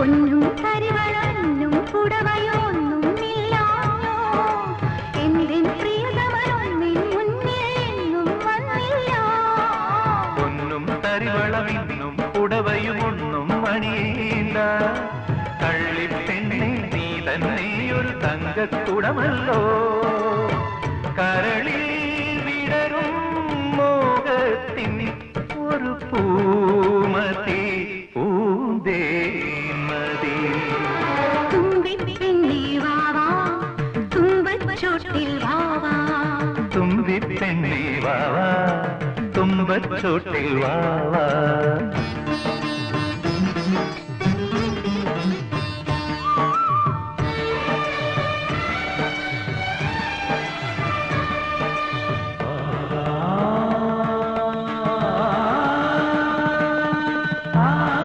പൊന്നും കരിവളന്നും പുടവയൊന്നും ഇല്ലാഞ്ഞോ എന്റെ പ്രിയതമനൊന്നിൻ മുന്നിൽ എന്നും വന്നില്ല പൊന്നും കരിവളമിന്നും പുടവയുമൊന്നും മണിയില്ല കള്ളിപ്പെണ്ണെ നീ തന്നെ ഒരു തങ്കക്കുടമല്ലോ കരളിൽ വിടരും മോഹത്തിൻ ഒരു പൂമതി പൂന്തേന്മതി തുമ്പിപ്പെണ്ണേ വാവാ തുമ്പച്ചോട്ടിൽ വാവാ തുമ്പിപ്പെണ്ണേ വാവാ തുമ്പച്ചോട്ടിൽ വാവാ